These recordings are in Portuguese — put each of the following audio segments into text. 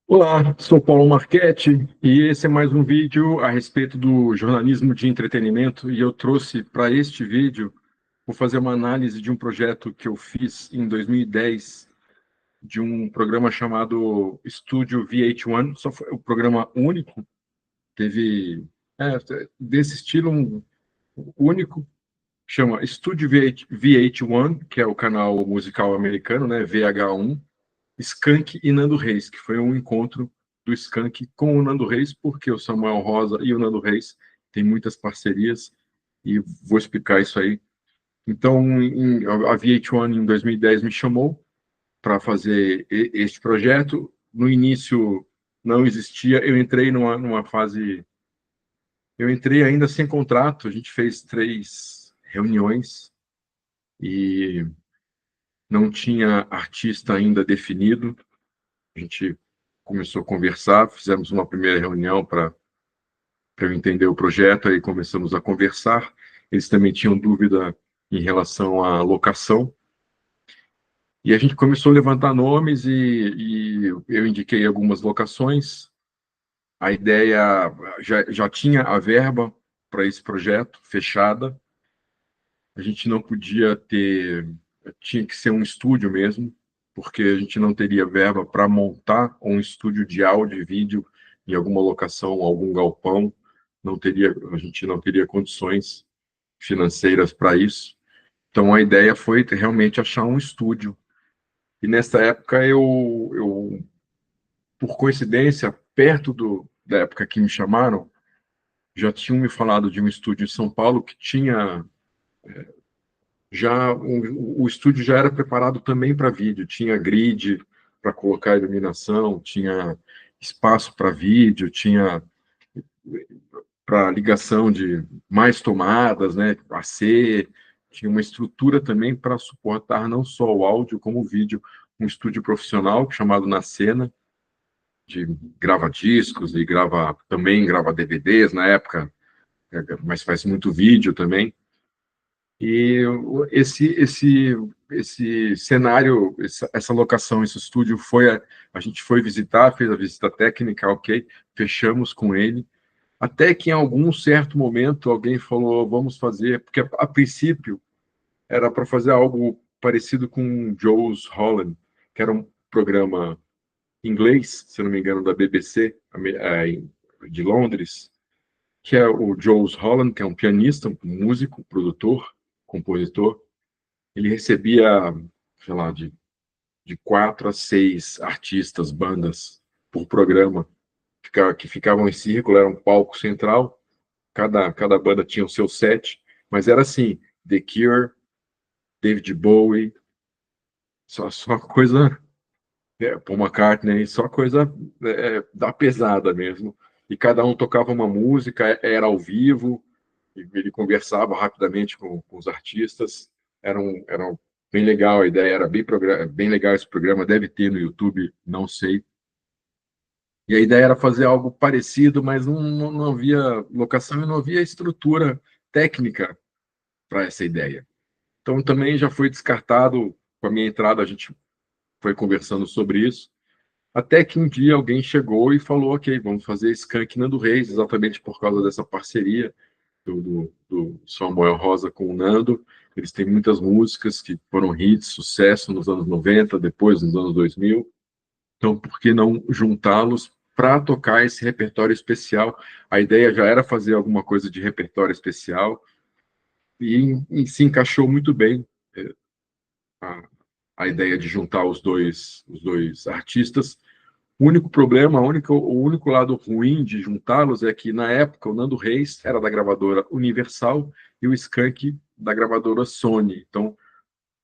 Olá, sou Paulo Marchetti e esse é mais um vídeo a respeito do jornalismo de entretenimento e eu trouxe para este vídeo, vou fazer uma análise de um projeto que eu fiz em 2010 de um programa chamado Estúdio VH1, só foi o programa único, teve é, desse estilo um único, chama Estúdio VH1, que é o canal musical americano, né, VH1, Skank e Nando Reis, que foi um encontro do Skank com o Nando Reis, porque o Samuel Rosa e o Nando Reis têm muitas parcerias, e vou explicar isso aí. Então, a VH1 em 2010 me chamou para fazer este projeto. No início não existia, eu entrei numa fase, eu entrei ainda sem contrato, a gente fez 3 reuniões e não tinha artista ainda definido. A gente começou a conversar, fizemos uma primeira reunião para eu entender o projeto, aí começamos a conversar. Eles também tinham dúvida em relação à locação, e a gente começou a levantar nomes e eu indiquei algumas locações. A ideia já tinha a verba para esse projeto fechada, a gente não podia ter, tinha que ser um estúdio mesmo, porque a gente não teria verba para montar um estúdio de áudio e vídeo em alguma locação, algum galpão, não teria, a gente não teria condições financeiras para isso. Então a ideia foi realmente achar um estúdio. E nessa época por coincidência, perto da época que me chamaram, já tinham me falado de um estúdio em São Paulo que tinha já o estúdio já era preparado também para vídeo, tinha grid para colocar iluminação, tinha espaço para vídeo, tinha para ligação de mais tomadas, né, AC, tinha uma estrutura também para suportar não só o áudio como o vídeo, um estúdio profissional chamado Na Cena, de grava discos e grava DVDs na época, mas faz muito vídeo também. E esse cenário, essa locação, esse estúdio a gente foi visitar, fez a visita técnica, ok, fechamos com ele, até que em algum certo momento alguém falou, vamos fazer, porque a princípio era para fazer algo parecido com Joe's Holland, que era um programa inglês, se não me engano, da BBC, de Londres, que é o Joe's Holland, que é um pianista, um músico, produtor, compositor. Ele recebia, sei lá, de 4 a 6 artistas, bandas por programa, que ficavam em círculo, era um palco central, cada banda tinha o seu set, mas era assim, The Cure, David Bowie, só coisa, Paul McCartney, só coisa da pesada mesmo. E cada um tocava uma música, era ao vivo, ele conversava rapidamente com os artistas, era bem legal a ideia, era bem legal esse programa, deve ter no YouTube, não sei. E a ideia era fazer algo parecido, mas não havia locação e não havia estrutura técnica para essa ideia. Então também já foi descartado, com a minha entrada a gente foi conversando sobre isso, até que um dia alguém chegou e falou, ok, vamos fazer Skank Nando Reis, exatamente por causa dessa parceria do Samuel Rosa com o Nando. Eles têm muitas músicas que foram hits, sucesso nos anos 90, depois nos anos 2000. Então, por que não juntá-los para tocar esse repertório especial? A ideia já era fazer alguma coisa de repertório especial e se encaixou muito bem a, a ideia de juntar os dois artistas. O único problema, o único lado ruim de juntá-los é que, na época, o Nando Reis era da gravadora Universal e o Skank da gravadora Sony. Então,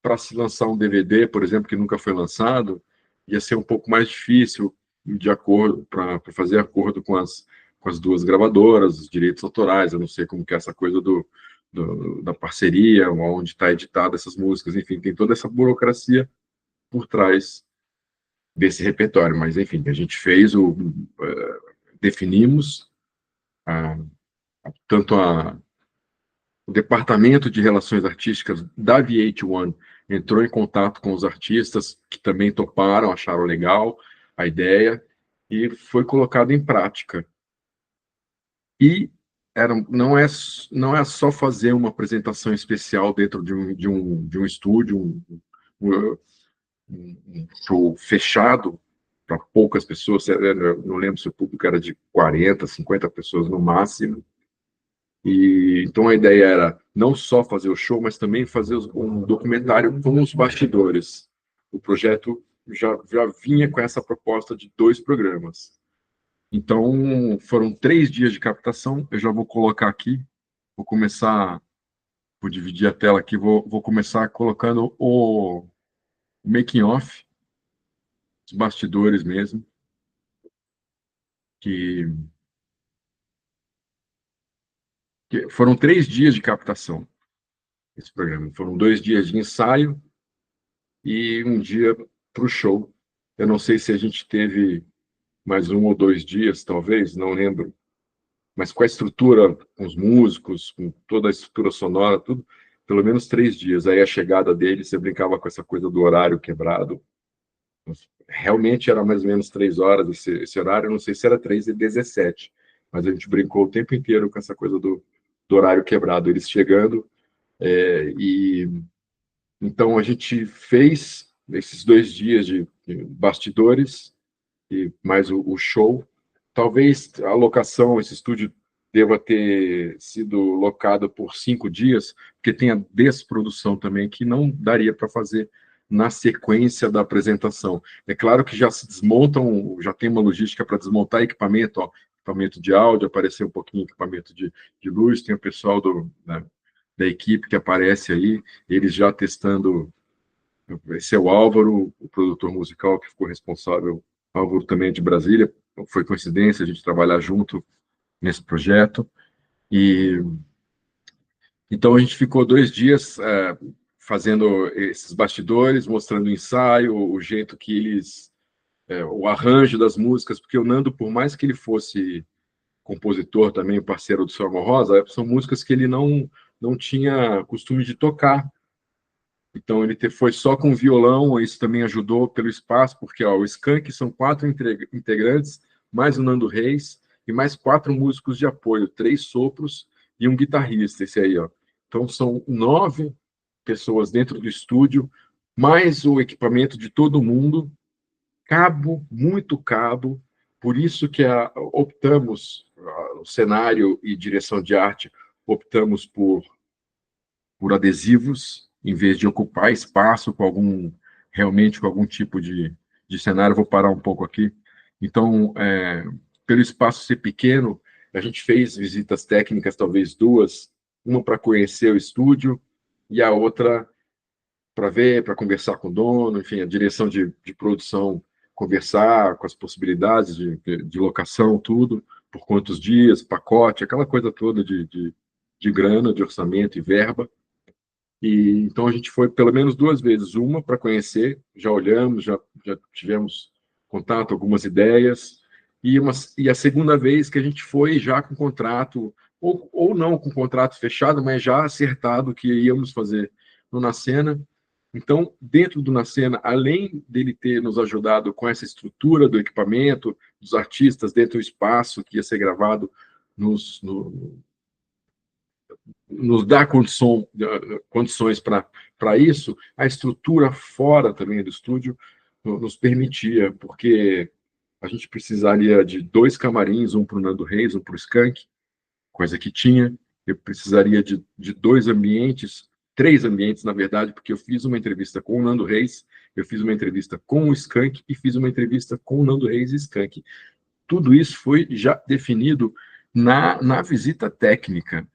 para se lançar um DVD, por exemplo, que nunca foi lançado, ia ser um pouco mais difícil de acordo para fazer acordo com as duas gravadoras, os direitos autorais. Eu não sei como que é essa coisa da parceria, onde está editada essas músicas, enfim, tem toda essa burocracia por trás desse repertório. Mas, enfim, a gente fez definimos a, tanto o Departamento de Relações Artísticas da VH1 entrou em contato com os artistas que também toparam, acharam legal a ideia, e foi colocado em prática. E não é só fazer uma apresentação especial dentro de um estúdio, um, um show fechado para poucas pessoas, eu não lembro se o público era de 40, 50 pessoas no máximo. E então a ideia era não só fazer o show, mas também fazer um documentário com os bastidores. O projeto já vinha com essa proposta de 2 programas. Então foram 3 dias de captação. Eu já vou colocar aqui, vou começar, vou dividir a tela aqui, vou começar colocando o making off, os bastidores mesmo, que foram 3 dias de captação, esse programa. Foram 2 dias de ensaio e um dia para o show. Eu não sei se a gente teve mais 1 ou 2 dias, talvez, não lembro. Mas com a estrutura, com os músicos, com toda a estrutura sonora, tudo, pelo menos 3 dias. Aí a chegada dele, você brincava com essa coisa do horário quebrado. Realmente era mais ou menos 3 horas esse horário, não sei se era 3h17, mas a gente brincou o tempo inteiro com essa coisa do horário quebrado. Eles chegando, e então a gente fez esses 2 dias de bastidores e mais o show. Talvez a locação, esse estúdio deva ter sido locado por 5 dias, porque tem a desprodução também, que não daria para fazer na sequência da apresentação. É claro que já se desmontam, já tem uma logística para desmontar equipamento, ó, equipamento de áudio, apareceu um pouquinho equipamento de luz, tem o pessoal né, da equipe que aparece aí, eles já testando. Esse é o Álvaro, o produtor musical que ficou responsável. O Álvaro também é de Brasília, foi coincidência a gente trabalhar junto nesse projeto. E então a gente ficou 2 dias fazendo esses bastidores, mostrando o ensaio, o jeito que eles, o arranjo das músicas, porque o Nando, por mais que ele fosse compositor também, parceiro do Seu Amor Rosa, são músicas que ele não tinha costume de tocar. Então ele foi só com violão, isso também ajudou pelo espaço, porque ó, o Skank são 4 integrantes, mais o Nando Reis, e mais 4 músicos de apoio, 3 sopros e um guitarrista, esse aí, ó. Então são 9 pessoas dentro do estúdio, mais o equipamento de todo mundo, cabo, muito cabo, por isso que optamos, o cenário e direção de arte, optamos por adesivos, em vez de ocupar espaço realmente com algum tipo de cenário. Vou parar um pouco aqui. Então, pelo espaço ser pequeno, a gente fez visitas técnicas, talvez 2, uma para conhecer o estúdio e a outra para ver, para conversar com o dono, enfim, a direção de produção, conversar com as possibilidades de locação, tudo, por quantos dias, pacote, aquela coisa toda de grana, de orçamento e verba. E então a gente foi pelo menos 2 vezes, uma para conhecer, já olhamos, já tivemos contato, algumas ideias, e a segunda vez que a gente foi já com contrato, ou não com contrato fechado, mas já acertado que íamos fazer no Nascena. Então, dentro do Nascena, além dele ter nos ajudado com essa estrutura do equipamento, dos artistas dentro do espaço que ia ser gravado nos dá condições para isso, a estrutura fora também do estúdio nos permitia, porque a gente precisaria de 2 camarins, um para o Nando Reis, um para o Skank, coisa que tinha. Eu precisaria de 2 ambientes, 3 ambientes, na verdade, porque eu fiz uma entrevista com o Nando Reis, eu fiz uma entrevista com o Skank e fiz uma entrevista com o Nando Reis e Skank. Tudo isso foi já definido na visita técnica.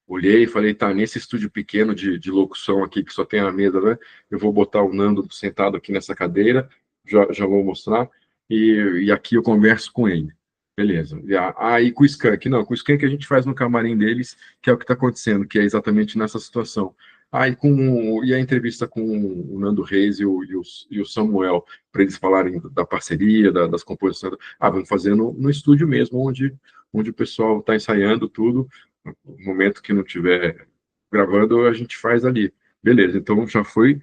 Olhei e falei, tá, nesse estúdio pequeno de locução aqui, que só tem a mesa, né? Eu vou botar o Nando sentado aqui nessa cadeira, já vou mostrar, e aqui eu converso com ele. Beleza. E com o Skank? Não, com o Skank a gente faz no camarim deles, que é o que está acontecendo, que é exatamente nessa situação. E a entrevista com o Nando Reis e o Samuel, para eles falarem da parceria, das composições. Vamos fazer no estúdio mesmo, onde o pessoal está ensaiando tudo. No momento que não estiver gravando, a gente faz ali. Beleza, então já foi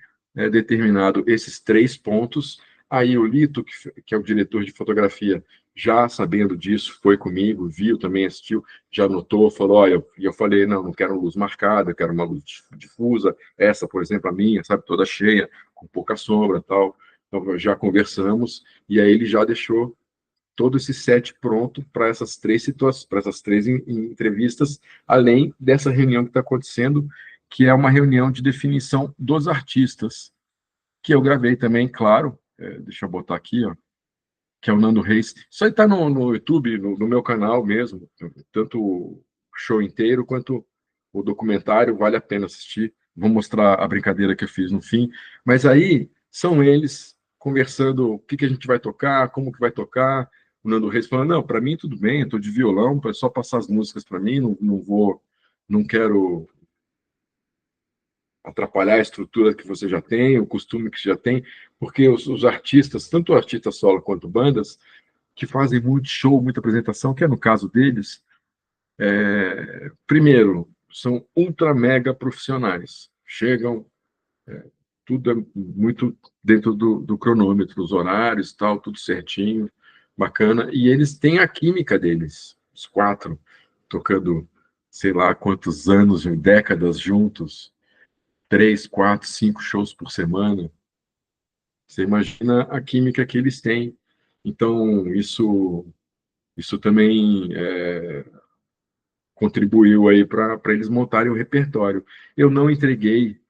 determinado esses 3 pontos. Aí o Lito, que é o diretor de fotografia, já sabendo disso, foi comigo, viu, também assistiu, já notou, falou, olha, e eu falei, não quero luz marcada, eu quero uma luz difusa, essa, por exemplo, a minha, sabe, toda cheia, com pouca sombra, tal. Então, já conversamos, e aí ele já deixou todo esse set pronto para essas três situações, para essas três entrevistas, além dessa reunião que está acontecendo, que é uma reunião de definição dos artistas, que eu gravei também, claro, deixa eu botar aqui, ó, que é o Nando Reis. Isso aí está no YouTube, no meu canal mesmo, tanto o show inteiro quanto o documentário, vale a pena assistir. Vou mostrar a brincadeira que eu fiz no fim. Mas aí são eles conversando o que a gente vai tocar, como que vai tocar. O Nando Reis falando, não, para mim tudo bem, eu estou de violão, é só passar as músicas para mim, não quero atrapalhar a estrutura que você já tem, o costume que você já tem, porque os artistas, tanto o artista solo quanto bandas, que fazem muito show, muita apresentação, que é no caso deles, primeiro, são ultra mega profissionais. Chegam, tudo é muito dentro do cronômetro, os horários, tal, tudo certinho, bacana. E eles têm a química deles, os quatro, tocando sei lá quantos anos, décadas juntos, 3, 4, 5 shows por semana. Você imagina a química que eles têm. Então, isso também contribuiu aí para eles montarem o repertório. Eu não entreguei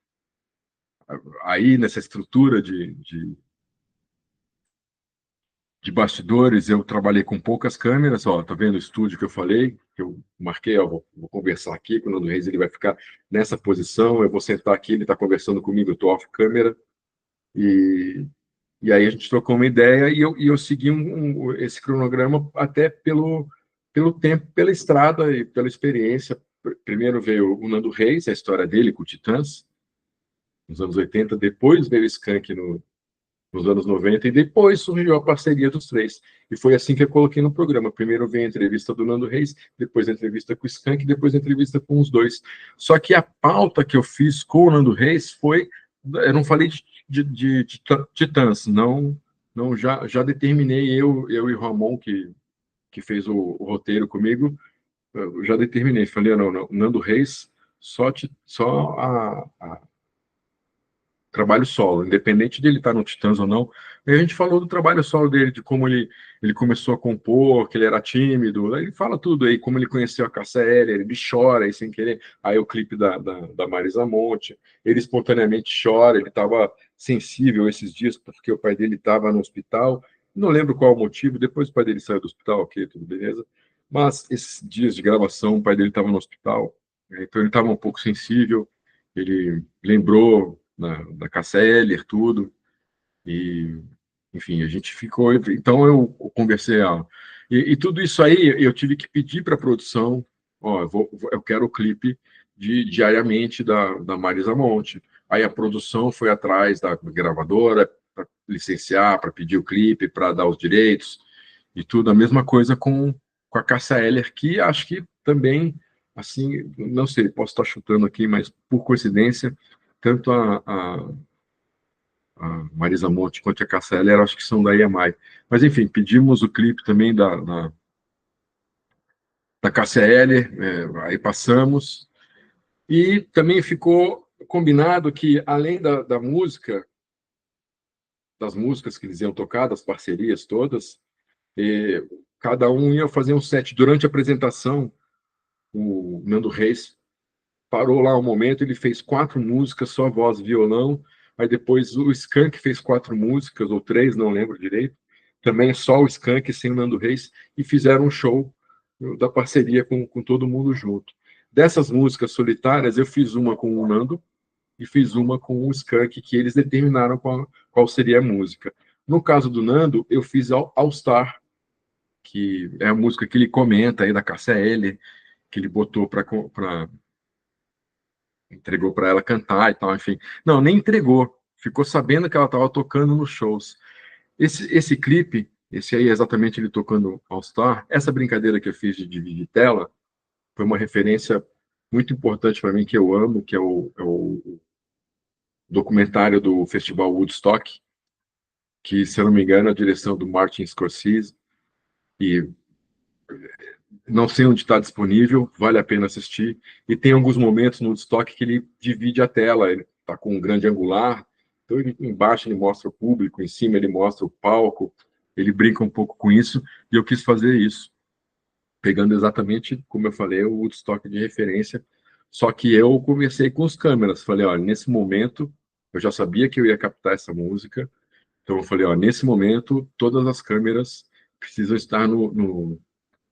aí nessa estrutura de bastidores, eu trabalhei com poucas câmeras, ó, tá vendo o estúdio que eu falei, que eu marquei, ó, vou conversar aqui com o Nando Reis, ele vai ficar nessa posição, eu vou sentar aqui, ele está conversando comigo, eu estou off câmera, e, e aí a gente trocou uma ideia e eu segui esse cronograma até pelo tempo, pela estrada e pela experiência. Primeiro veio o Nando Reis, a história dele com o Titãs, nos anos 80, depois veio o Skank nos anos 90, e depois surgiu a parceria dos três. E foi assim que eu coloquei no programa. Primeiro veio a entrevista do Nando Reis, depois a entrevista com o Skank, depois a entrevista com os dois. Só que a pauta que eu fiz com o Nando Reis foi... Eu não falei de Titãs, já determinei, eu e o Ramon, que fez o roteiro comigo, eu já determinei. Falei, não, Nando Reis, só trabalho solo, independente dele estar no Titãs ou não. E a gente falou do trabalho solo dele, de como ele começou a compor, que ele era tímido, aí ele fala tudo aí, como ele conheceu a Cássia Eller, ele chora aí sem querer, aí o clipe da Marisa Monte, ele espontaneamente chora, ele estava sensível esses dias, porque o pai dele estava no hospital, não lembro qual o motivo, depois o pai dele saiu do hospital, ok, tudo beleza, mas esses dias de gravação, o pai dele estava no hospital, então ele estava um pouco sensível, ele lembrou da Cássia Eller, tudo, e, enfim, a gente ficou... Então, eu conversei, e tudo isso aí, eu tive que pedir para a produção, ó, eu quero o clipe diariamente da Marisa Monte. Aí a produção foi atrás da gravadora para licenciar, para pedir o clipe, para dar os direitos, e tudo. A mesma coisa com a Cássia Eller, que acho que também, assim, não sei, posso estar chutando aqui, mas por coincidência, tanto a Marisa Monte quanto a Cássia Eller, acho que são da EMI. Mas, enfim, pedimos o clipe também da Cássia Eller, aí passamos. E também ficou combinado que, além da música, das músicas que eles iam tocar, das parcerias todas, cada um ia fazer um set. Durante a apresentação, o Nando Reis parou lá um momento, ele fez 4 músicas, só voz e violão. Aí depois o Skank fez 4 músicas, ou 3, não lembro direito. Também só o Skank sem o Nando Reis, e fizeram um show da parceria com todo mundo junto. Dessas músicas solitárias, eu fiz uma com o Nando e fiz uma com o Skank, que eles determinaram qual seria a música. No caso do Nando, eu fiz All Star, que é a música que ele comenta aí da Cássia Eller, que ele botou para entregou para ela cantar e tal, enfim. Não, nem entregou. Ficou sabendo que ela estava tocando nos shows. Esse clipe, esse aí exatamente ele tocando All Star, essa brincadeira que eu fiz de dividir tela, foi uma referência muito importante para mim, que eu amo, que é o documentário do Festival Woodstock, que, se eu não me engano, é a direção do Martin Scorsese, e não sei onde está disponível, vale a pena assistir. E tem alguns momentos no Woodstock que ele divide a tela, ele está com um grande angular, então embaixo ele mostra o público, em cima ele mostra o palco, ele brinca um pouco com isso, e eu quis fazer isso, pegando exatamente, como eu falei, o Woodstock de referência, só que eu conversei com os câmeras, falei, olha, nesse momento, eu já sabia que eu ia captar essa música, então eu falei, ó, nesse momento, todas as câmeras precisam estar no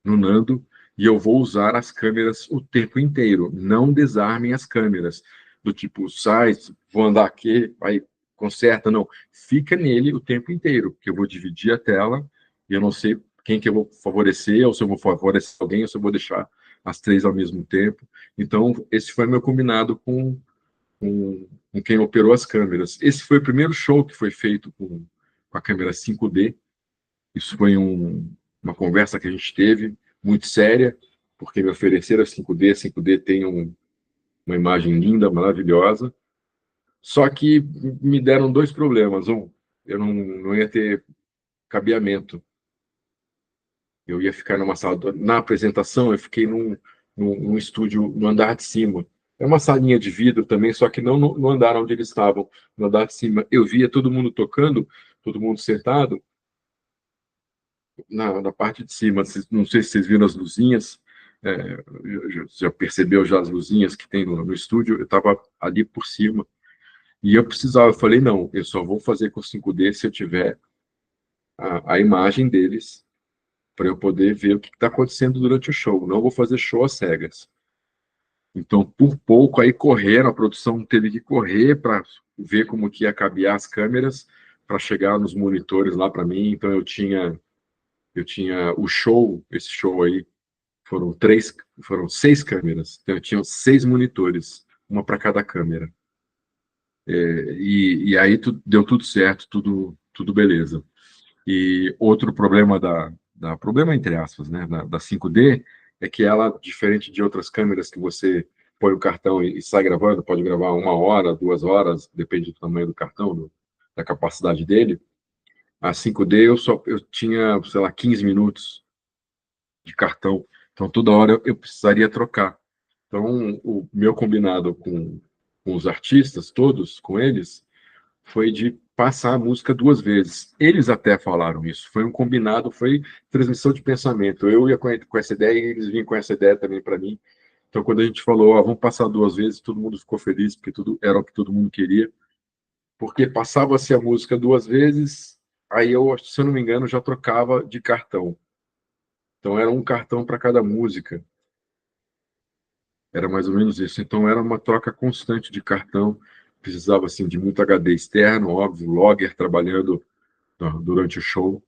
Nando, e eu vou usar as câmeras o tempo inteiro. Não desarmem as câmeras, do tipo, sai, vou andar aqui, vai, conserta, não. Fica nele o tempo inteiro, que eu vou dividir a tela, e eu não sei quem que eu vou favorecer, ou se eu vou favorecer alguém, ou se eu vou deixar as três ao mesmo tempo. Então, esse foi meu combinado com quem operou as câmeras. Esse foi o primeiro show que foi feito com a câmera 5D. Isso foi uma conversa que a gente teve, muito séria, porque me ofereceram a 5D. A 5D tem uma imagem linda, maravilhosa. Só que me deram dois problemas. Um, eu não ia ter cabeamento. Eu ia ficar numa sala. Na apresentação, eu fiquei num estúdio no andar de cima. É uma salinha de vidro também, só que não no andar onde eles estavam. No andar de cima, eu via todo mundo tocando, todo mundo sentado, na parte de cima. Não sei se vocês viram as luzinhas, já percebeu já as luzinhas que tem no estúdio? Eu estava ali por cima. E eu precisava, eu falei, não, eu só vou fazer com 5D se eu tiver a imagem deles, para eu poder ver o que está acontecendo durante o show. Não vou fazer show às cegas. Então, por pouco, aí correram, a produção teve que correr para ver como que ia cabear as câmeras, para chegar nos monitores lá para mim. Então, eu tinha o show, esse show aí, foram seis câmeras, então eu tinha seis monitores, uma para cada câmera. E aí deu tudo certo, tudo beleza. E outro problema problema entre aspas, né, da 5D, é que ela, diferente de outras câmeras que você põe o cartão e sai gravando, pode gravar 1 hora, 2 horas, depende do tamanho do cartão, da capacidade dele. A 5D eu tinha, sei lá, 15 minutos de cartão. Então, toda hora eu precisaria trocar. Então, o meu combinado com os artistas, todos, com eles, foi de passar a música duas vezes. Eles até falaram isso. Foi um combinado, foi transmissão de pensamento. Eu ia com essa ideia e eles vinham com essa ideia também para mim. Então, quando a gente falou, ó, vamos passar duas vezes, todo mundo ficou feliz, porque tudo era o que todo mundo queria. Porque passava-se a música duas vezes, aí eu, se eu não me engano, já trocava de cartão. Então, era um cartão para cada música. Era mais ou menos isso. Então, era uma troca constante de cartão. Precisava, assim, de muito HD externo, óbvio, logger trabalhando durante o show,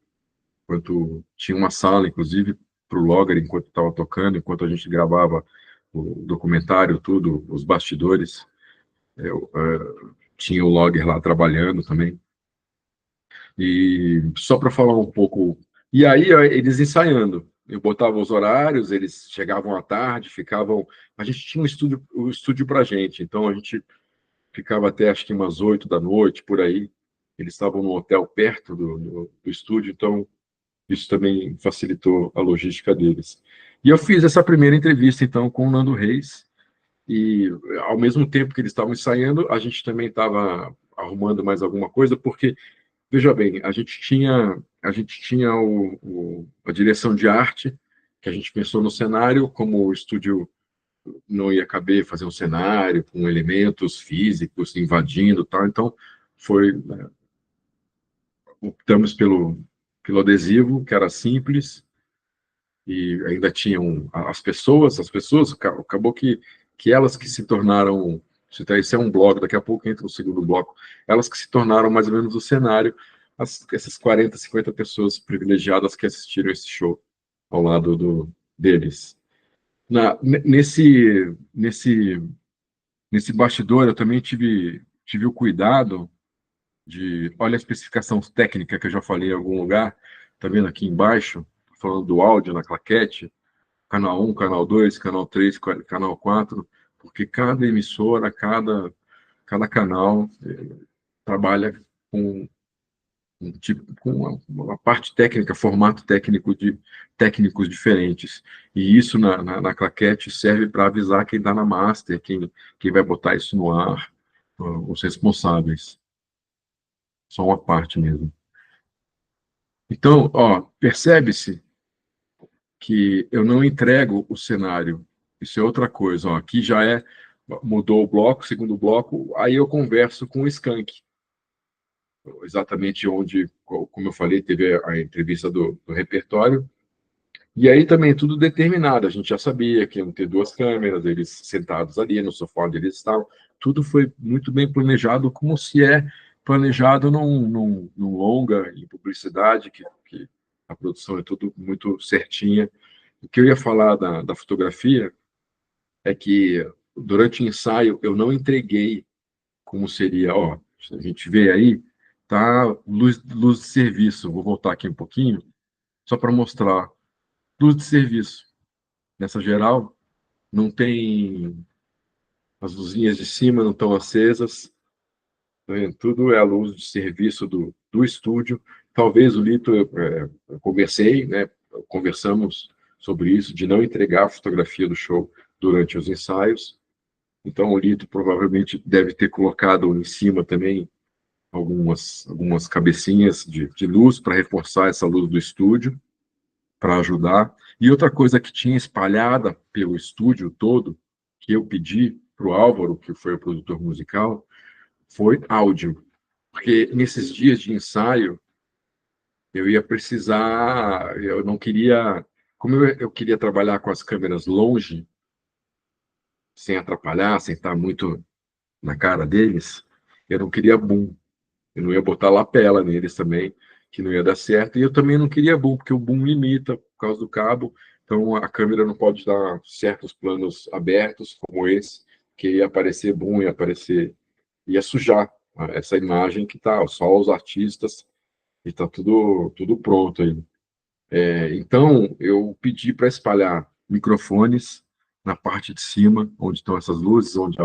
enquanto tinha uma sala, inclusive, para o logger, enquanto estava tocando, enquanto a gente gravava o documentário, tudo, os bastidores. Tinha o logger lá trabalhando também. E só para falar um pouco. E aí, eles ensaiando. Eu botava os horários, eles chegavam à tarde, ficavam. A gente tinha o estúdio para a gente, então a gente ficava até acho que umas 8 da noite, por aí. Eles estavam num hotel perto do estúdio, então isso também facilitou a logística deles. E eu fiz essa primeira entrevista, então, com o Nando Reis, e ao mesmo tempo que eles estavam ensaiando, a gente também estava arrumando mais alguma coisa, porque, veja bem, a gente tinha a direção de arte, que a gente pensou no cenário, como o estúdio não ia caber fazer um cenário com elementos físicos invadindo, tal, então foi, né, optamos pelo adesivo, que era simples, e ainda tinham as pessoas, acabou que elas que se tornaram, esse é um bloco, daqui a pouco entra o segundo bloco, elas que se tornaram mais ou menos o cenário, essas 40, 50 pessoas privilegiadas que assistiram esse show ao lado deles. Nesse bastidor, eu também tive o cuidado olha a especificação técnica que eu já falei em algum lugar, tá vendo aqui embaixo, falando do áudio na claquete, canal 1, canal 2, canal 3, canal 4, porque cada emissora, cada canal trabalha com tipo, com uma parte técnica, formato técnico de técnicos diferentes. E isso na claquete serve para avisar quem está na master, quem vai botar isso no ar, os responsáveis. Só uma parte mesmo. Então, ó, percebe-se que eu não entrego o cenário. Isso é outra coisa. Ó, aqui já mudou o bloco, segundo bloco, aí eu converso com o Skank, exatamente onde, como eu falei, teve a entrevista do repertório. E aí também tudo determinado, a gente já sabia que iam ter duas câmeras, eles sentados ali no sofá onde eles estavam, tudo foi muito bem planejado, como se é planejado num longa em publicidade, que a produção é tudo muito certinha. O que eu ia falar da fotografia é que durante o ensaio eu não entreguei como seria, ó, a gente vê aí, tá luz de serviço, vou voltar aqui um pouquinho, só para mostrar, luz de serviço. Nessa geral, não tem as luzinhas de cima não estão acesas, tá vendo? Tudo é a luz de serviço do estúdio. Talvez o Lito, eu conversei, né? Conversamos sobre isso, de não entregar a fotografia do show durante os ensaios. Então, o Lito provavelmente deve ter colocado em cima também algumas cabecinhas de luz para reforçar essa luz do estúdio, para ajudar. E outra coisa que tinha espalhada pelo estúdio todo, que eu pedi para o Álvaro, que foi o produtor musical, foi áudio. Porque nesses dias de ensaio, eu ia precisar, eu não queria, como eu queria trabalhar com as câmeras longe, sem atrapalhar, sem estar muito na cara deles, eu não queria boom. Eu não ia botar lapela neles também, que não ia dar certo. E eu também não queria boom, porque o boom limita por causa do cabo. Então a câmera não pode dar certos planos abertos, como esse, que ia aparecer boom, ia sujar essa imagem que tá só os artistas e tá tudo pronto aí. Então eu pedi para espalhar microfones na parte de cima, onde estão essas luzes, onde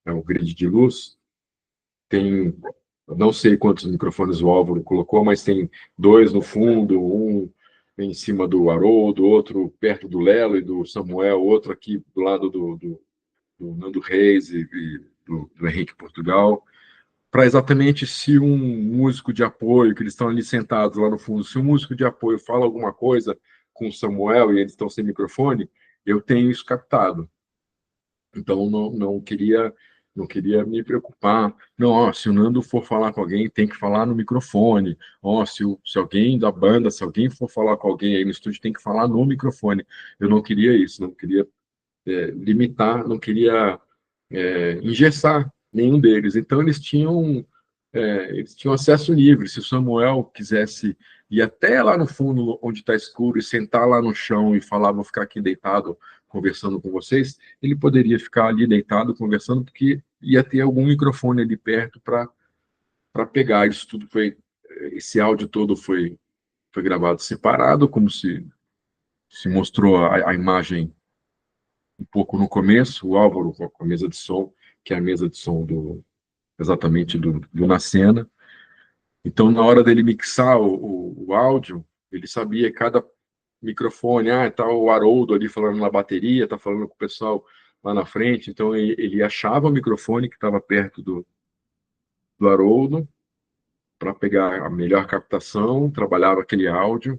é o grid de luz. Tem, não sei quantos microfones o Álvaro colocou, mas tem dois no fundo, um em cima do Haroldo, outro perto do Lelo e do Samuel, outro aqui do lado do Nando Reis e do Henrique Portugal, para exatamente se um músico de apoio, que eles estão ali sentados lá no fundo, se um músico de apoio fala alguma coisa com o Samuel e eles estão sem microfone, eu tenho isso captado. Então, não queria me preocupar. Não, ó, se o Nando for falar com alguém, tem que falar no microfone. Ó, se alguém da banda, se alguém for falar com alguém aí no estúdio, tem que falar no microfone. Eu não queria isso, não queria limitar, não queria engessar nenhum deles. Então, eles tinham acesso livre. Se o Samuel quisesse ir até lá no fundo, onde está escuro, e sentar lá no chão e falar, vou ficar aqui deitado conversando com vocês, ele poderia ficar ali deitado conversando, porque ia ter algum microfone ali perto para pegar. Isso tudo esse áudio todo foi gravado separado, como se mostrou a imagem um pouco no começo, o Álvaro com a mesa de som, que é a mesa de som exatamente do Na Cena. Então, na hora dele mixar o áudio, ele sabia cada microfone, tá o Haroldo ali falando na bateria, tá falando com o pessoal lá na frente, então ele achava o microfone que estava perto do Haroldo para pegar a melhor captação, trabalhava aquele áudio.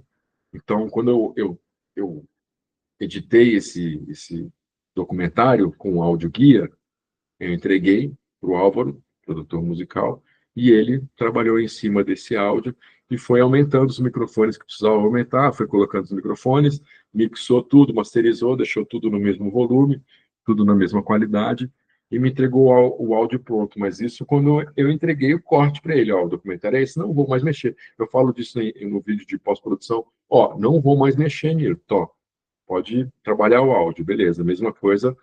Então, quando eu editei esse documentário com áudio guia, eu entreguei para o Álvaro, produtor musical, e ele trabalhou em cima desse áudio e foi aumentando os microfones que precisavam aumentar, foi colocando os microfones, mixou tudo, masterizou, deixou tudo no mesmo volume, tudo na mesma qualidade, e me entregou o áudio pronto. Mas isso quando eu entreguei o corte para ele, ó, o documentário é esse, não vou mais mexer. Eu falo disso no vídeo de pós-produção, ó, não vou mais mexer nisso, pode trabalhar o áudio, beleza, mesma coisa,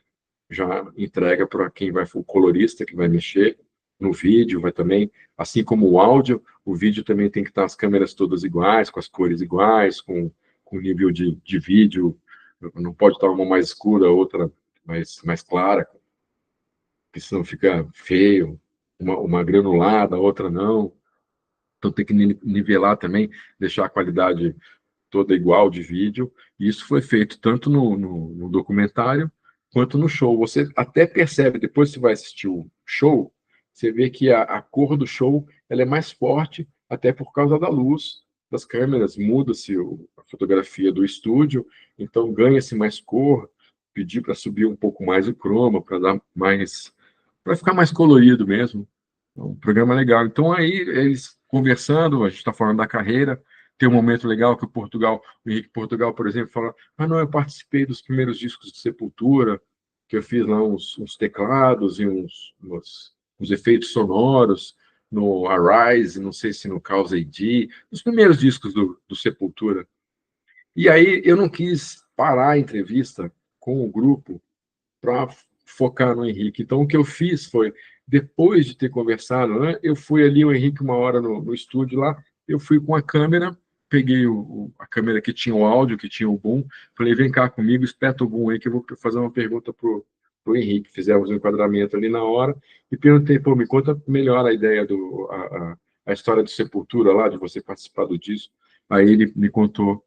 já entrega para quem vai, o colorista que vai mexer no vídeo, vai também, assim como o áudio, o vídeo também tem que estar as câmeras todas iguais, com as cores iguais, com nível de vídeo, não pode estar uma mais escura, outra mais clara, porque senão fica feio, uma granulada, outra não. Então tem que nivelar também, deixar a qualidade toda igual de vídeo. E isso foi feito tanto no documentário quanto no show. Você até percebe, depois que você vai assistir o show, você vê que a cor do show ela é mais forte, até por causa da luz das câmeras, muda-se a fotografia do estúdio, então ganha-se mais cor, pedir para subir um pouco mais o croma, para dar mais, para ficar mais colorido mesmo. É um programa legal. Então aí eles conversando, a gente está falando da carreira, tem um momento legal que o Henrique Portugal, por exemplo, fala: ah, não, eu participei dos primeiros discos de Sepultura, que eu fiz lá uns teclados e uns efeitos sonoros no Arise, não sei se no Cause AD, os primeiros discos do Sepultura. E aí eu não quis parar a entrevista com o grupo para focar no Henrique. Então o que eu fiz foi, depois de ter conversado, né, eu fui ali, o Henrique, uma hora no estúdio lá, eu fui com a câmera, peguei a câmera que tinha o áudio, que tinha o boom, falei: vem cá comigo, espeta o boom aí que eu vou fazer uma pergunta pro Henrique. Fizemos um enquadramento ali na hora e perguntei: pô, me conta melhor a ideia a história do Sepultura lá, de você participar do disco. Aí ele me contou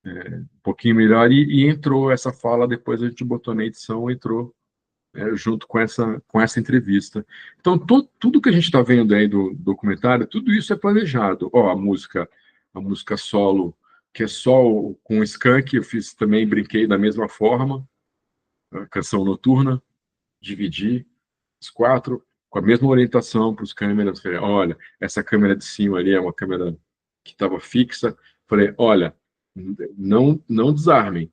um pouquinho melhor e entrou essa fala, depois a gente botou na edição, entrou junto com essa entrevista. Então, tudo que a gente está vendo aí do documentário, tudo isso é planejado. Ó, a música solo, que é só com o Skank, eu fiz também, brinquei da mesma forma, a canção noturna, dividi os quatro, com a mesma orientação para os câmeras. Falei: olha, essa câmera de cima ali é uma câmera que estava fixa. Falei: olha, não desarmem,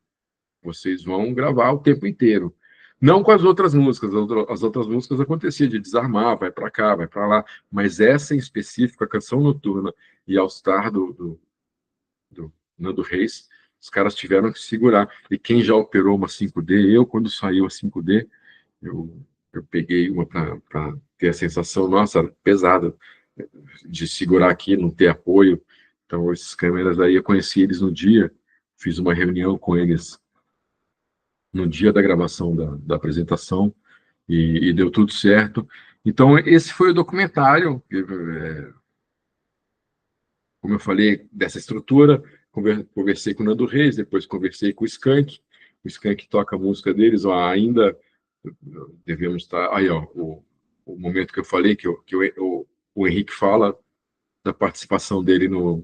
vocês vão gravar o tempo inteiro. Não com as outras músicas, as outras músicas acontecia de desarmar, vai para cá, vai para lá, mas essa em específico, a Canção Noturna e All Star do Nando Reis, os caras tiveram que segurar. E quem já operou uma 5D, quando saiu a 5D, eu peguei uma para ter a sensação, nossa, pesada, de segurar aqui, não ter apoio. Então, esses câmeras aí, eu conheci eles no dia, fiz uma reunião com eles no dia da gravação da apresentação e deu tudo certo. Então, esse foi o documentário, como eu falei, dessa estrutura. Conversei com o Nando Reis, depois conversei com o Skank toca a música deles, ó, ainda devemos estar... Aí, ó, o momento que eu falei, o Henrique fala da participação dele no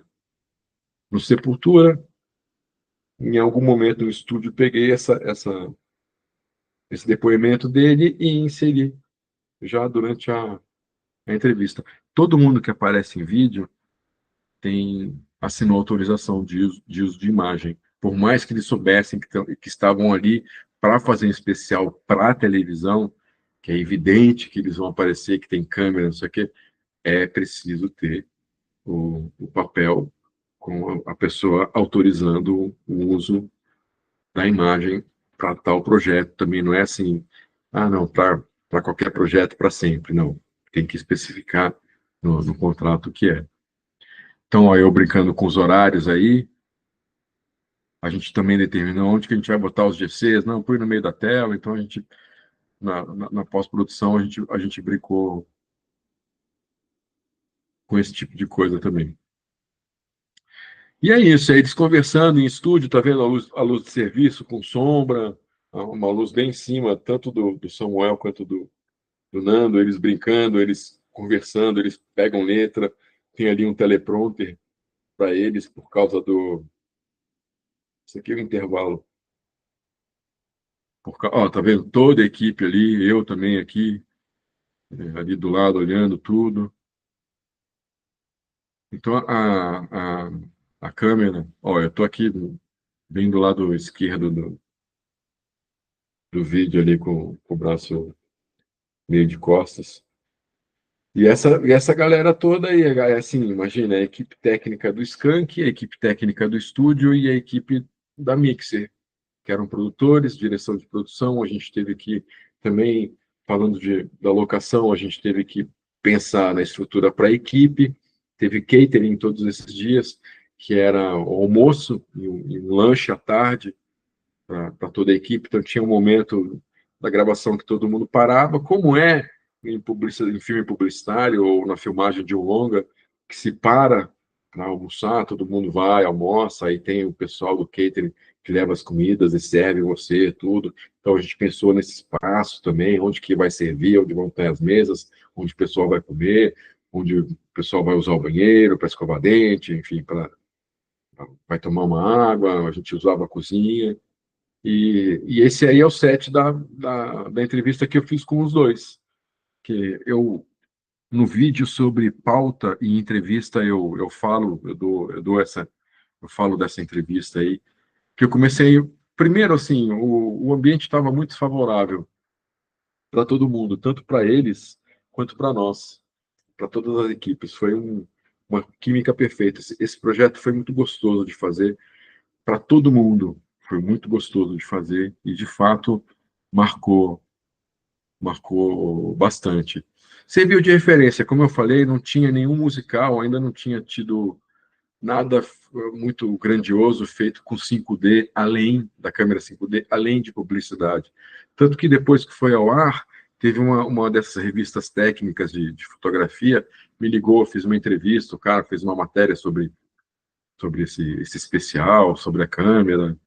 Sepultura. Em algum momento no estúdio peguei esse depoimento dele e inseri já durante a entrevista. Todo mundo que aparece em vídeo assinou autorização de uso de imagem. Por mais que eles soubessem que estavam ali para fazer um especial para a televisão, que é evidente que eles vão aparecer, que tem câmera, não sei o quê, é preciso ter o papel com a pessoa autorizando o uso da imagem para tal projeto. Também não é assim, ah, não, para qualquer projeto, para sempre. Não, tem que especificar no contrato o que é. Então, ó, eu brincando com os horários aí, a gente também determinou onde que a gente vai botar os GCs, não, põe no meio da tela. Então, a gente, na pós-produção, a gente brincou com esse tipo de coisa também. E é isso, aí eles conversando em estúdio, tá vendo a luz de serviço com sombra, uma luz bem em cima, tanto do Samuel quanto do Nando, eles brincando, eles conversando, eles pegam letra, tem ali um teleprompter para eles por causa do... Isso aqui é o intervalo. Ó, tá vendo? Toda a equipe ali, eu também aqui, ali do lado, olhando tudo. Então, a câmera, ó, eu tô aqui bem do lado esquerdo do vídeo ali com o braço meio de costas. E essa galera toda aí, assim, imagina, a equipe técnica do Skank, a equipe técnica do estúdio e a equipe da Mixer, que eram produtores, direção de produção. A gente teve que também, falando da locação, a gente teve que pensar na estrutura para a equipe, teve catering todos esses dias, que era o almoço e um lanche à tarde para toda a equipe. Então tinha um momento da gravação que todo mundo parava, como é em filme publicitário ou na filmagem de um longa, que se para almoçar, todo mundo vai, almoça, aí tem o pessoal do catering que leva as comidas e serve você, tudo. Então a gente pensou nesse espaço também, onde que vai servir, onde vão ter as mesas, onde o pessoal vai comer, onde o pessoal vai usar o banheiro para escovar dente, enfim, vai tomar uma água, a gente usava a cozinha. E esse aí é o set da entrevista que eu fiz com os dois. Que no vídeo sobre pauta e entrevista, eu falo, eu falo dessa entrevista aí, que eu comecei, primeiro, assim, o ambiente estava muito favorável para todo mundo, tanto para eles quanto para nós, para todas as equipes. Foi uma química perfeita. Esse projeto foi muito gostoso de fazer para todo mundo. Foi muito gostoso de fazer e, de fato, marcou bastante. Serviu de referência, como eu falei, não tinha nenhum musical, ainda não tinha tido nada muito grandioso feito com 5D, além da câmera 5D, além de publicidade. Tanto que depois que foi ao ar, teve uma dessas revistas técnicas de fotografia, me ligou, fiz uma entrevista, o cara fez uma matéria sobre esse especial, sobre a câmera,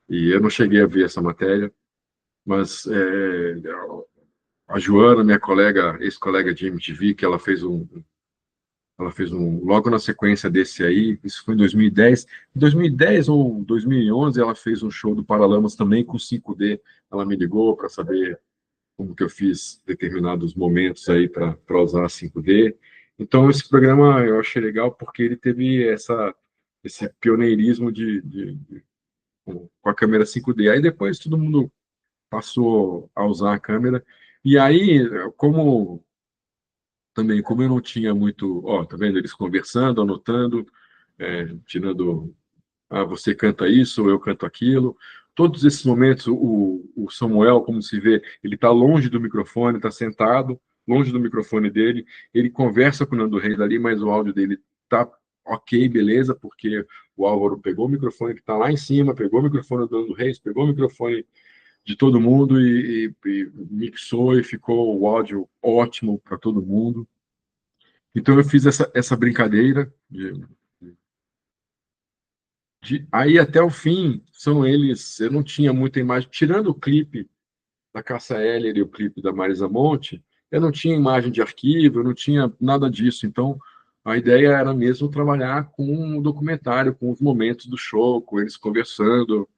e eu não cheguei a ver essa matéria, mas a Joana, minha colega, ex-colega de MTV, que ela fez logo na sequência desse aí, isso foi em 2010. Em 2010 ou 2011, ela fez um show do Paralamas também com 5D. Ela me ligou para saber como que eu fiz determinados momentos aí para usar 5D. Então, esse programa eu achei legal porque ele teve esse pioneirismo com a câmera 5D. Aí depois todo mundo passou a usar a câmera. E aí, como eu não tinha muito, ó, tá vendo? Eles conversando, anotando, tirando, você canta isso, eu canto aquilo. Todos esses momentos, o Samuel, como se vê, ele está longe do microfone, está sentado, longe do microfone dele, ele conversa com o Nando Reis ali, mas o áudio dele tá ok, beleza, porque o Álvaro pegou o microfone que está lá em cima, pegou o microfone do Nando Reis, pegou o microfone de todo mundo e mixou e ficou o áudio ótimo para todo mundo. Então eu fiz essa brincadeira aí até o fim são eles. Eu não tinha muita imagem, tirando o clipe da Cássia Eller e o clipe da Marisa Monte, eu não tinha imagem de arquivo, eu não tinha nada disso. Então a ideia era mesmo trabalhar com um documentário, com os momentos do show, com eles conversando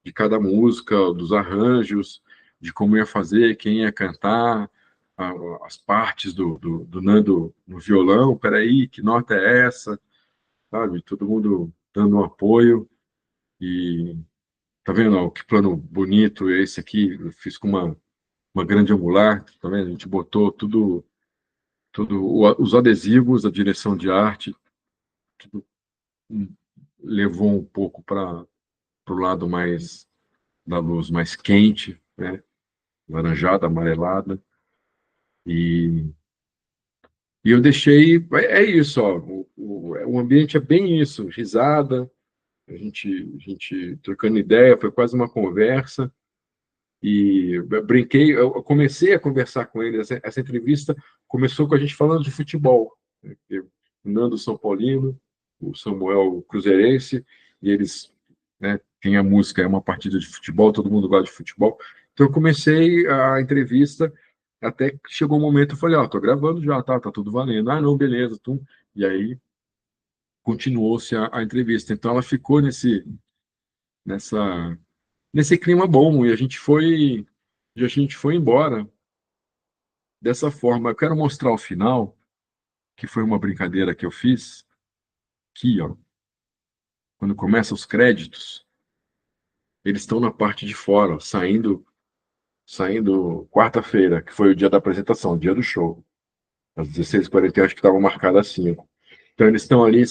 de cada música, dos arranjos, de como ia fazer, quem ia cantar, as partes do Nando no violão, peraí, que nota é essa, sabe? Todo mundo dando um apoio e tá vendo, ó, que plano bonito é esse aqui, eu fiz com uma grande angular, tá vendo? A gente botou os adesivos, a direção de arte, tudo levou um pouco para o lado mais da luz mais quente, né? Laranjada, amarelada. E, e eu deixei. É isso, ó. O ambiente é bem isso, risada, a gente trocando ideia, foi quase uma conversa. E eu brinquei, eu comecei a conversar com ele. Essa entrevista começou com a gente falando de futebol. Né? O Nando São Paulino, o Samuel Cruzeirense, e eles, né, tem a música, é uma partida de futebol, todo mundo gosta de futebol. Então eu comecei a entrevista, até que chegou um momento, eu falei, ó, tô gravando já, tá tudo valendo. Ah, não, beleza, tu. E aí continuou-se a entrevista. Então ela ficou nessa, nesse clima bom, e a gente foi embora dessa forma. Eu quero mostrar o final, que foi uma brincadeira que eu fiz, aqui, ó, quando começam os créditos, eles estão na parte de fora, saindo quarta-feira, que foi o dia da apresentação, o dia do show. Às 16h40, acho que estava marcado às 5. Então, eles estão ali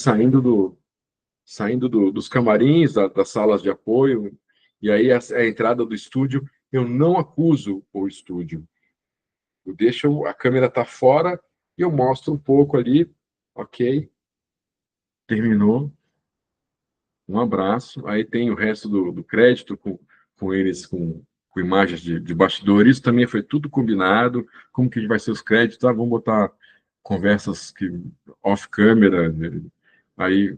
dos camarins, das salas de apoio, e aí a entrada do estúdio. Eu não acuso o estúdio. Eu deixo a câmera tá fora e eu mostro um pouco ali, ok, terminou, um abraço. Aí tem o resto do crédito com eles, com imagens de bastidores. Isso também foi tudo combinado. Como que vai ser os créditos? Vamos botar conversas que off-câmera, né? Aí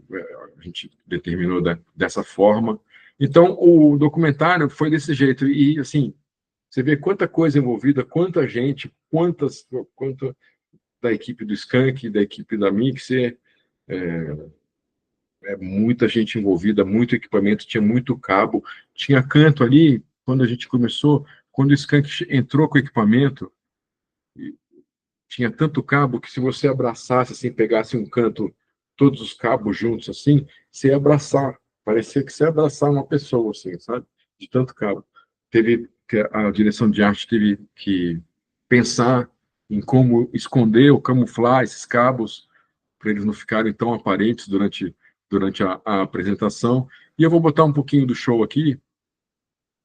a gente determinou dessa forma. Então, o documentário foi desse jeito. E, assim, você vê quanta coisa envolvida, quanta gente, quanto da equipe do Skank, da equipe da Mixer, muita gente envolvida, muito equipamento, tinha muito cabo, tinha canto ali, quando a gente começou, quando o Skank entrou com o equipamento, tinha tanto cabo que se você abraçasse, assim, pegasse um canto, todos os cabos juntos, assim, você ia abraçar, parecia que você ia abraçar uma pessoa, assim, sabe? De tanto cabo. A direção de arte teve que pensar em como esconder ou camuflar esses cabos para eles não ficarem tão aparentes durante a apresentação. E eu vou botar um pouquinho do show aqui,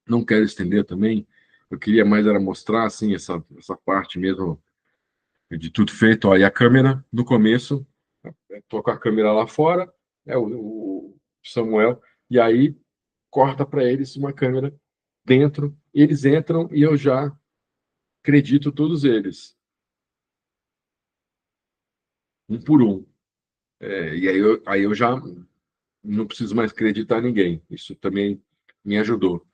não quero estender também, eu queria mais era mostrar assim essa parte mesmo de tudo feito. Ó, e a câmera, no começo, estou com a câmera lá fora, o Samuel, e aí corta para eles uma câmera dentro, eles entram e eu já acredito todos eles, um por um. E aí eu já não preciso mais acreditar ninguém. Isso também me ajudou.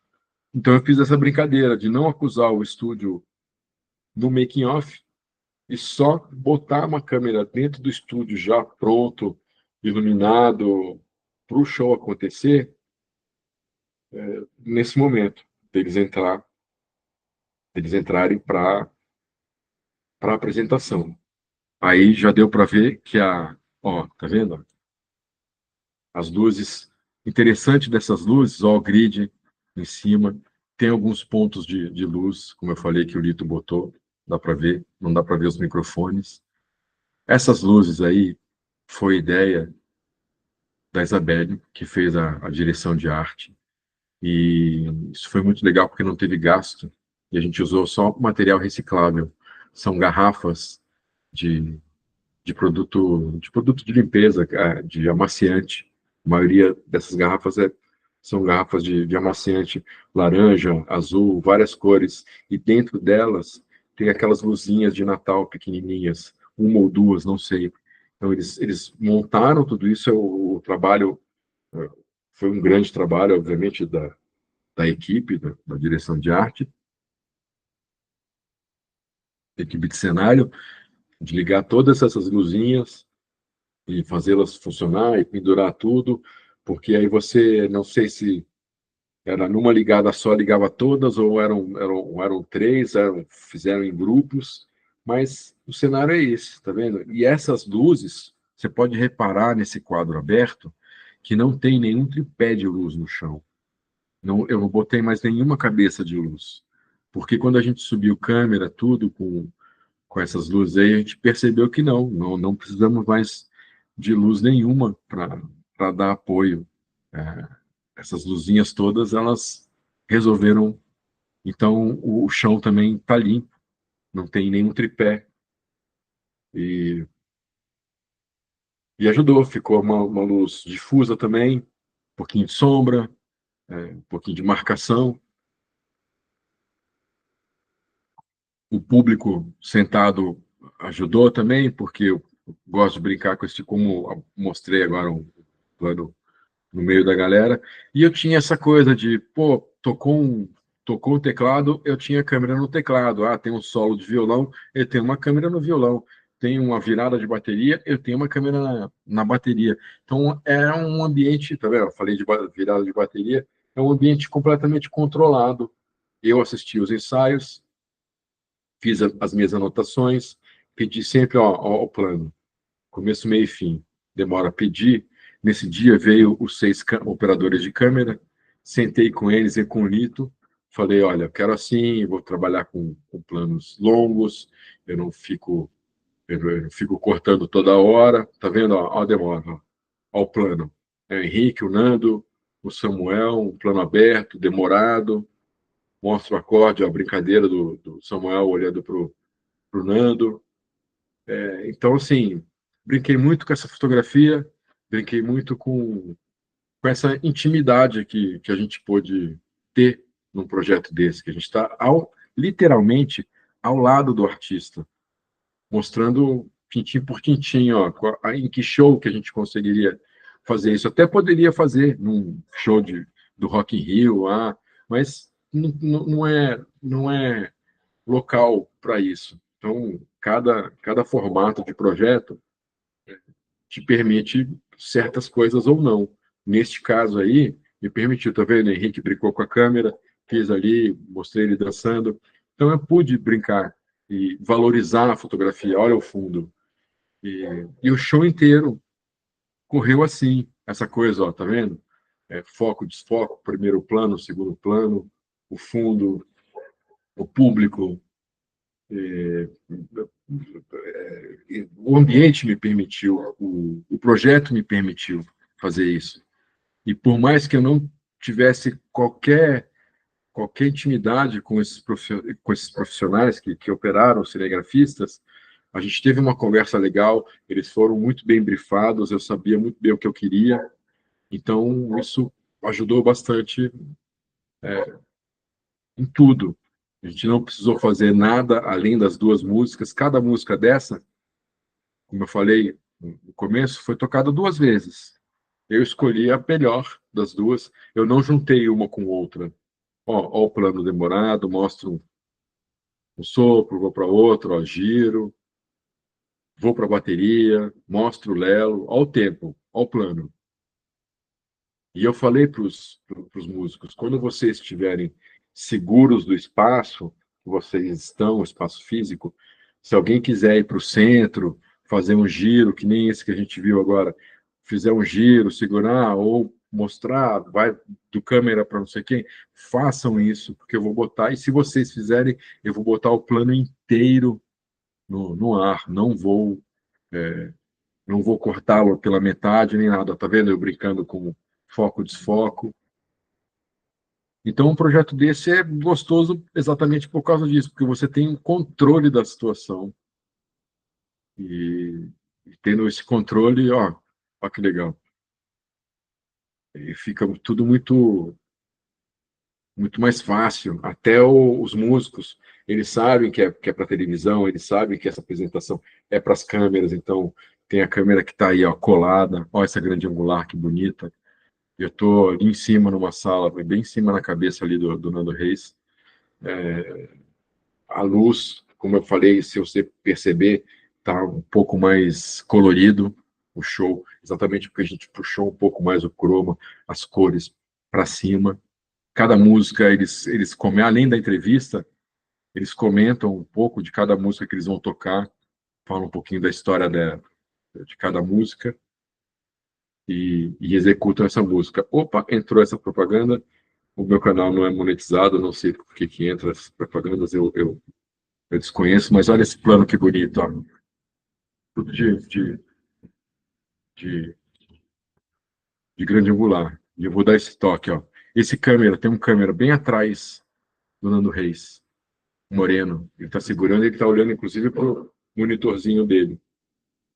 Então eu fiz essa brincadeira de não acusar o estúdio no making off e só botar uma câmera dentro do estúdio já pronto, iluminado, para o show acontecer nesse momento deles entrarem para a apresentação. Aí já deu para ver que tá vendo? As luzes, interessante dessas luzes, ó, o grid em cima, tem alguns pontos de luz, como eu falei que o Lito botou, dá para ver, não dá para ver os microfones. Essas luzes aí foi ideia da Isabelle, que fez a direção de arte, e isso foi muito legal porque não teve gasto, e a gente usou só material reciclável. São garrafas de, de produto de limpeza, de amaciante. A maioria dessas garrafas são garrafas de amaciante laranja, azul, várias cores, e dentro delas tem aquelas luzinhas de Natal pequenininhas, uma ou duas, não sei. Então eles montaram tudo isso, o trabalho eh, foi um grande trabalho, obviamente, da equipe, da direção de arte, da equipe de cenário, de ligar todas essas luzinhas e fazê-las funcionar e pendurar tudo, porque aí você, não sei se era numa ligada só, ligava todas, ou eram três, fizeram em grupos, mas o cenário é esse, tá vendo? E essas luzes, você pode reparar nesse quadro aberto, que não tem nenhum tripé de luz no chão. Não, eu não botei mais nenhuma cabeça de luz, porque quando a gente subiu câmera, tudo com essas luzes aí, a gente percebeu que não precisamos mais de luz nenhuma para dar apoio. É, essas luzinhas todas, elas resolveram. Então, o chão também está limpo, não tem nenhum tripé. E ajudou, ficou uma luz difusa também, um pouquinho de sombra, um pouquinho de marcação. O público sentado ajudou também, porque eu gosto de brincar com esse, como mostrei agora um plano no meio da galera, e eu tinha essa coisa de, pô, tocou o teclado, eu tinha câmera no teclado, tem um solo de violão, eu tenho uma câmera no violão, tem uma virada de bateria, eu tenho uma câmera na bateria. Então, é um ambiente, tá vendo? Eu falei de virada de bateria, é um ambiente completamente controlado. Eu assisti os ensaios, fiz as minhas anotações, pedi sempre ó, o plano, começo, meio e fim. Demora a pedir. Nesse dia veio os 6 operadores de câmera, sentei com eles e com o Lito, falei, olha, eu quero assim, vou trabalhar com planos longos, eu não fico cortando toda hora, tá vendo? Ó, a demora, ó o plano. É o Henrique, o Nando, o Samuel, um plano aberto, demorado, mostra o acorde, a brincadeira do Samuel olhando para o Nando. Então, assim, brinquei muito com essa fotografia, brinquei muito com essa intimidade que a gente pôde ter num projeto desse, que a gente está literalmente ao lado do artista, mostrando tintim por tintim, ó, em que show que a gente conseguiria fazer isso. Até poderia fazer num show do Rock in Rio, mas não é local para isso. Então, cada formato de projeto te permite certas coisas ou não. Neste caso aí, me permitiu, tá vendo? O Henrique brincou com a câmera, fiz ali, mostrei ele dançando. Então, eu pude brincar e valorizar a fotografia. Olha o fundo. E o show inteiro correu assim, essa coisa, ó, tá vendo? Foco, desfoco, primeiro plano, segundo plano, o fundo, o público, o ambiente me permitiu, o projeto me permitiu fazer isso. E por mais que eu não tivesse qualquer intimidade com esses profissionais que operaram, os cinegrafistas, a gente teve uma conversa legal, eles foram muito bem brifados, eu sabia muito bem o que eu queria, então isso ajudou bastante em tudo. A gente não precisou fazer nada além das duas músicas. Cada música dessa, como eu falei no começo, foi tocada duas vezes. Eu escolhi a melhor das duas. Eu não juntei uma com outra. Ó o plano demorado, mostro um sopro, vou para outro, ó, giro, vou para a bateria, mostro o Lelo, ó o tempo, ó o plano. E eu falei para os músicos, quando vocês estiverem seguros do espaço, que vocês estão, o espaço físico, se alguém quiser ir para o centro, fazer um giro, que nem esse que a gente viu agora, fizer um giro, segurar ou mostrar, vai do câmera para não sei quem, façam isso, porque eu vou botar, e se vocês fizerem, eu vou botar o plano inteiro no ar, não vou cortá-lo pela metade nem nada, tá vendo? Eu brincando com foco, desfoco. Então, um projeto desse é gostoso exatamente por causa disso, porque você tem um controle da situação. E tendo esse controle, ó que legal. E fica tudo muito, muito mais fácil. Até os músicos, eles sabem que é para televisão, eles sabem que essa apresentação é para as câmeras, então tem a câmera que está aí, ó, colada. Ó, essa grande angular, que bonita. Eu estou ali em cima numa sala, bem em cima na cabeça ali do Nando Reis. A luz, como eu falei, se você perceber, tá um pouco mais colorido o show, exatamente porque a gente puxou um pouco mais o croma, as cores para cima. Cada música, eles comem, além da entrevista, eles comentam um pouco de cada música que eles vão tocar, falam um pouquinho da história de cada música e executam essa música. Opa, entrou essa propaganda. O meu canal não é monetizado, não sei por que entra essas propagandas, eu desconheço, mas olha esse plano que bonito, ó. Tudo de, de grande angular. E eu vou dar esse toque, ó. Tem um câmera bem atrás do Nando Reis, moreno. Ele está segurando, ele está olhando, inclusive, para o monitorzinho dele.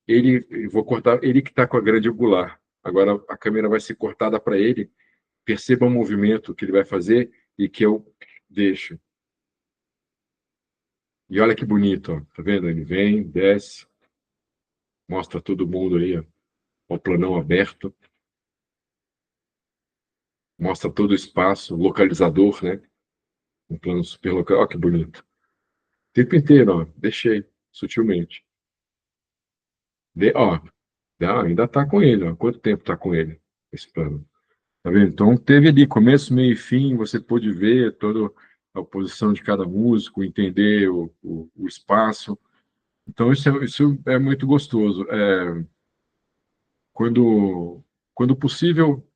Eu vou cortar ele que está com a grande angular. Agora a câmera vai ser cortada para ele. Perceba o movimento que ele vai fazer e que eu deixo. E olha que bonito, ó. Tá vendo? Ele vem, desce, mostra todo mundo aí, ó. O planão aberto, mostra todo o espaço, localizador, né? Um plano super local. Ó, que bonito. O tempo inteiro, ó. Deixei, sutilmente. Ó, ainda tá com ele, ó. Quanto tempo tá com ele, esse plano? Tá vendo? Então, teve ali começo, meio e fim, você pôde ver toda a posição de cada músico, entender o espaço. Então, isso é muito gostoso. Quando possível,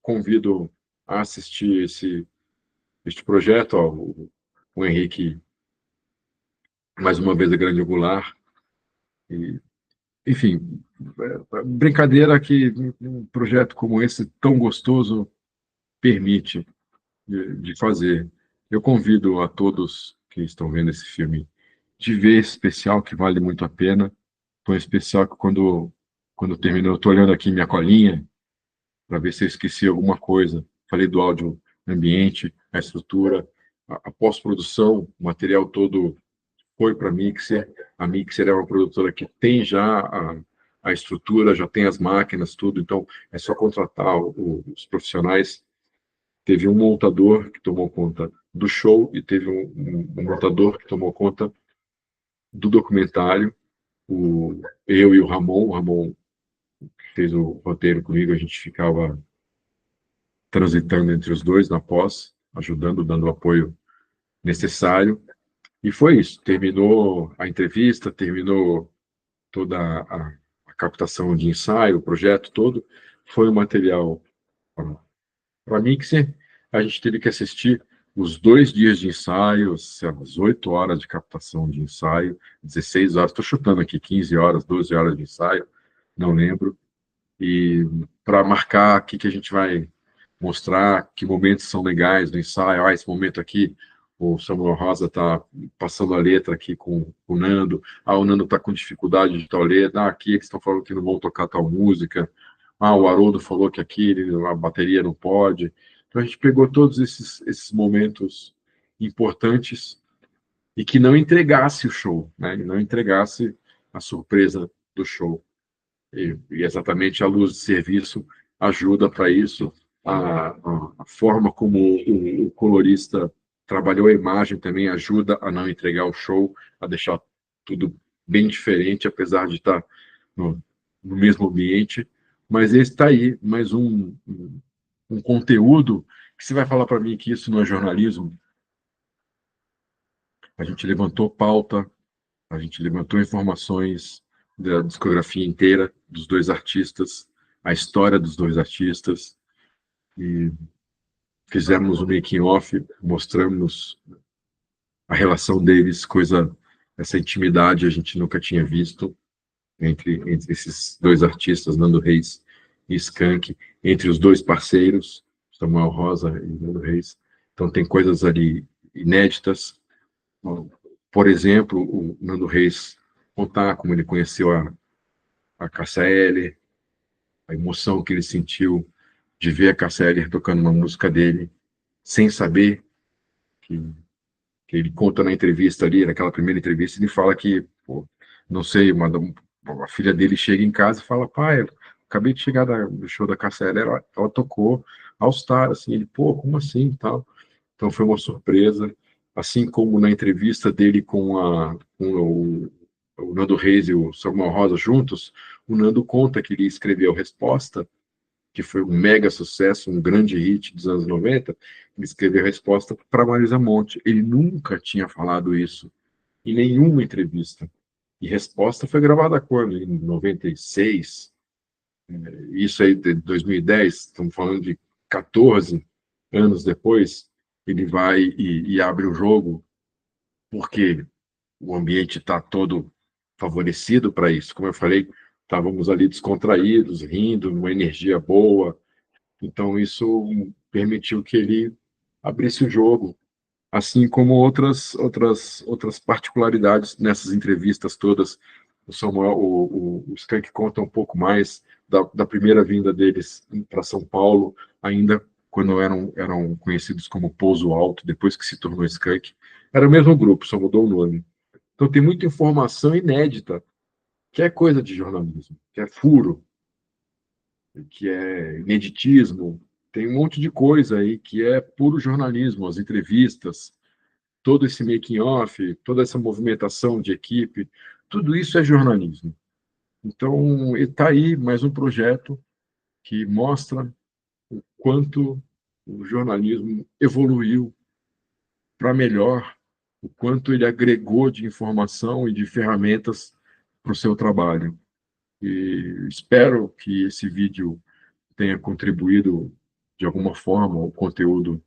convido a assistir este projeto, ó, o Henrique, mais uma vez, a Grande Angular. E, enfim, brincadeira que um projeto como esse, tão gostoso, permite de fazer. Eu convido a todos que estão vendo esse filme de ver esse especial, que vale muito a pena. Foi um especial que, quando terminou, eu estou olhando aqui minha colinha para ver se eu esqueci alguma coisa. Falei do áudio ambiente, a estrutura, a pós-produção, o material todo foi para a Mixer é uma produtora que tem já a estrutura, já tem as máquinas, tudo, então é só contratar os profissionais. Teve um montador que tomou conta do show e teve um montador que tomou conta do documentário. Eu e o Ramon fez o roteiro comigo, a gente ficava transitando entre os dois na pós, ajudando, dando o apoio necessário. E foi isso. Terminou a entrevista, terminou toda a captação de ensaio, o projeto todo. Foi o material para Mixer. A gente teve que assistir os 2 dias de ensaio, as 8 horas de captação de ensaio, 16 horas, estou chutando aqui, 15 horas, 12 horas de ensaio, não lembro. E para marcar o que a gente vai mostrar, que momentos são legais do ensaio. Ah, esse momento aqui, o Samuel Rosa está passando a letra aqui com o Nando. Ah, o Nando está com dificuldade de tal letra. Ah, aqui eles estão falando que não vão tocar tal música. Ah, o Haroldo falou que aqui a bateria não pode. Então a gente pegou todos esses momentos importantes e que não entregasse o show, né? E não entregasse a surpresa do show. E exatamente a luz de serviço ajuda para isso. A forma como o colorista trabalhou a imagem também ajuda a não entregar o show, a deixar tudo bem diferente, apesar de estar no mesmo ambiente. Mas esse está aí, mais um conteúdo que você vai falar para mim que isso não é jornalismo. A gente levantou pauta, a gente levantou informações da discografia inteira dos dois artistas, a história dos dois artistas, e fizemos um making-off, mostramos a relação deles, essa intimidade a gente nunca tinha visto entre esses dois artistas, Nando Reis e Skank, entre os dois parceiros, Samuel Rosa e Nando Reis. Então tem coisas ali inéditas. Por exemplo, o Nando Reis contar como ele conheceu a Cássia Eller, a emoção que ele sentiu de ver a Cássia Eller tocando uma música dele, sem saber que, que ele conta na entrevista ali, naquela primeira entrevista, ele fala que, pô, não sei, a filha dele chega em casa e fala, pai, eu acabei de chegar do show da Cássia Eller, ela tocou All Star, assim, ele, pô, como assim, tal. Então foi uma surpresa, assim como na entrevista dele com o Nando Reis e o Samuel Rosa juntos, o Nando conta que ele escreveu Resposta, que foi um mega sucesso, um grande hit dos anos 90, ele escreveu Resposta para Marisa Monte. Ele nunca tinha falado isso em nenhuma entrevista. E Resposta foi gravada quando? Em 96. Isso aí de 2010, estamos falando de 14 anos depois, ele vai e abre o jogo, porque o ambiente está todo favorecido para isso. Como eu falei, estávamos ali descontraídos, rindo, uma energia boa. Então, isso permitiu que ele abrisse o jogo, assim como outras particularidades nessas entrevistas todas. O Samuel, o Skank conta um pouco mais da primeira vinda deles para São Paulo, ainda quando eram conhecidos como Pouso Alto, depois que se tornou Skank. Era o mesmo grupo, só mudou o nome. Então tem muita informação inédita, que é coisa de jornalismo, que é furo, que é ineditismo, tem um monte de coisa aí que é puro jornalismo, as entrevistas, todo esse making-off, toda essa movimentação de equipe, tudo isso é jornalismo. Então, está aí mais um projeto que mostra o quanto o jornalismo evoluiu para melhor, o quanto ele agregou de informação e de ferramentas para o seu trabalho. E espero que esse vídeo tenha contribuído de alguma forma, o conteúdo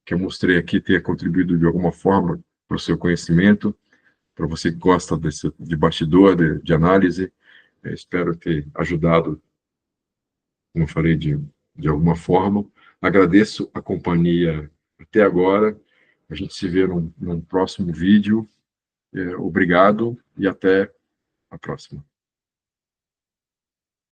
que eu mostrei aqui tenha contribuído de alguma forma para o seu conhecimento, para você que gosta de bastidor, de análise. Eu espero ter ajudado, como eu falei, de alguma forma. Agradeço a companhia até agora. A gente se vê num próximo vídeo. Obrigado e até a próxima.